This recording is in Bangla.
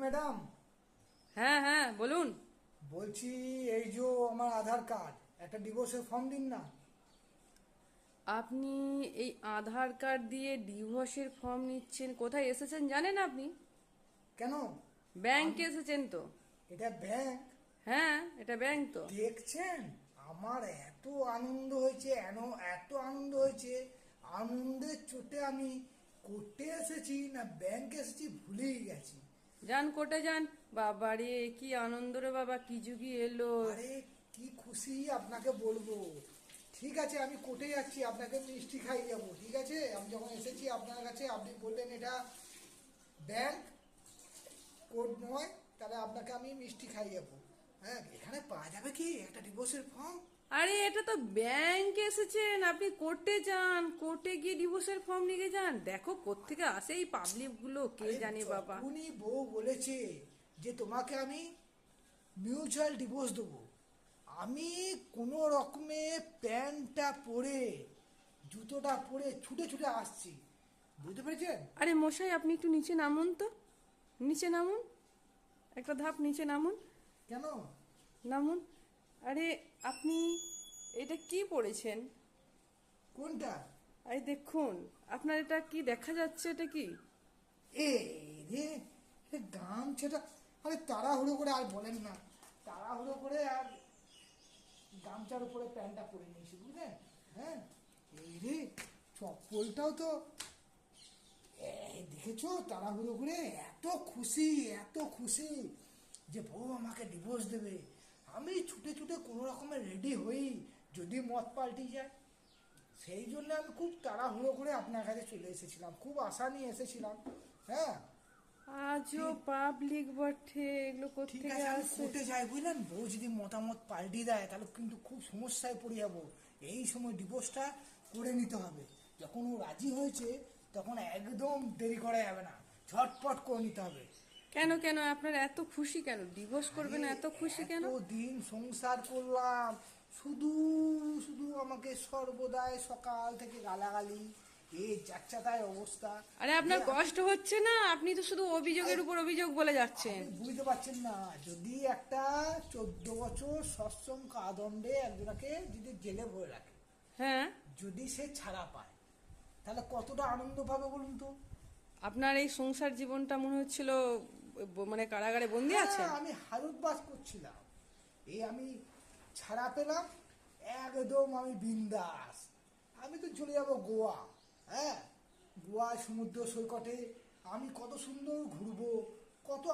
ম্যাডাম, হ্যাঁ হ্যাঁ বলুন। বলছি এই যে আমার আধার কার্ড, একটা ডিভোর্সের ফর্ম দিন না। আপনি এই আধার কার্ড দিয়ে ডিভোর্সের ফর্ম নিচ্ছেন? কোথায় এসেছেন জানেন আপনি? কেন? ব্যাংকে এসেছেন তো। এটা ব্যাংক? হ্যাঁ, এটা ব্যাংক তো। দেখছেন, আমার এত আনন্দ হয়েছে, এত আনন্দ হয়েছে, আনন্দের চোটে আমি কোর্টে এসেছি না ব্যাংকে এসেছি ভুলেই গেছি। যান কোর্টে যান। বাবা রে, কি আনন্দ রে বাবা, কি যুগই এলো। আরে কি খুশি আপনাকে বলবো। ঠিক আছে, আমি কোর্টে যাচ্ছি, আপনাকে মিষ্টি খাইয়ে যাবো। ঠিক আছে, আমি যখন এসেছি আপনার কাছে, আপনি বললেন এটা ব্যাংক, কোড নয়, তাহলে আপনাকে আমি মিষ্টি খাইয়ে যাবো। হ্যাঁ, এখানে পাওয়া যাবে কি একটা ডিভোর্সের ফর্ম? আরে এটা তো ব্যাংকে এসেছেন, আপনি কোর্টে যান, কোর্টে গিয়ে ডিভোর্সের ফর্ম নিয়ে যান। দেখো কোত্থেকে আসে এই পাবলিক গুলো, কে আরে জানে বাবা। যখনই বউ বলেছে যে তোমাকে আমি মিউচুয়াল ডিভোর্স দেবো, আমি কোনো রকমে প্যান্টটা পরে, জুতোটা পরে ছুটে ছুটে আসছি, বুঝতে পেরেছেন? আরে মশাই, আপনি একটু নিচে নামুন তো, নিচে নামুন, একটা ধাপ নিচে নামুন, কেন? নামুন। আরে আপনি এটা কি পড়েছেন? কোনটা? আরে দেখুন, আপনার এটা কি দেখা যাচ্ছে? এটা কি? এই রে, গামছাটা, আরে তাড়াহুড়ো করে আর বলেন না, তাড়াহুড়ো করে আর গামছার উপরে প্যান্টটা পরে নিয়েছি, বুঝলেন? হ্যাঁ, এই রে, চপ্পলটাও তো, এই দেখেছো, তাড়াহুড়ো করে এত খুশি, এত খুশি যে বউ আমাকে ডিভোর্স দেবে। আমি ছুটে ছুটে কোনো রকমের রেডি হই, যদি মত পাল্টি যায়। সেই জন্য আমি খুব তাড়াহুড়ো করে আপনার কাছে চলে এসেছিলাম, খুব আশা নিয়ে এসেছিলাম। হ্যাঁ, আজও ঠিক, পাবলিক বটে, এগুলো ঠিক কোত্থেকে আছে, আমি আসে? কোর্টে যাই, বুঝলেন? বউ যদি মতামত পাল্টি দেয় তাহলে কিন্তু খুব সমস্যায় পড়ে যাবো। এই সময় ডিভোর্সটা করে নিতে হবে। যখন ও রাজি হয়েছে তখন একদম দেরি করা যাবে না, ঝটপট করে নিতে হবে। কেন কেন আপনার এত খুশি কেন? ডিভোর্স করবেন আরে এত খুশি কেন? এতদিন সংসার করলাম, শুধু শুধু আমাকে সর্বদাই সকাল থেকে গালাগালি, এই যাচ্ছাতাই অবস্থা। আরে যে আপনার কষ্ট হচ্ছে না? আপনি তো শুধু অভিযোগের উপর অভিযোগ বলে যাচ্ছেন। আপনি বুঝতে পারছেন না, যদি একটা 14 বছর সশ্রম কারাদণ্ডে একজনকে যদি জেলে ভরে রাখে, হ্যাঁ। যদি সে ছাড়া পায়, তাহলে কতটা আনন্দ পাবে বলুন তো? আপনার এই সংসার জীবনটা মনে হচ্ছিল মানে কারাগারে বন্দি হ্যাঁ, আছেন। আমি হারুদবাস করছিলাম, এই আমি ছাড়া পেলাম, একদম আমি বিন্দাস। আমি তো চলে যাব গোয়া। হ্যাঁ, গোয়া সমুদ্র সৈকতে আমি কত সুন্দর ঘুরবো, কত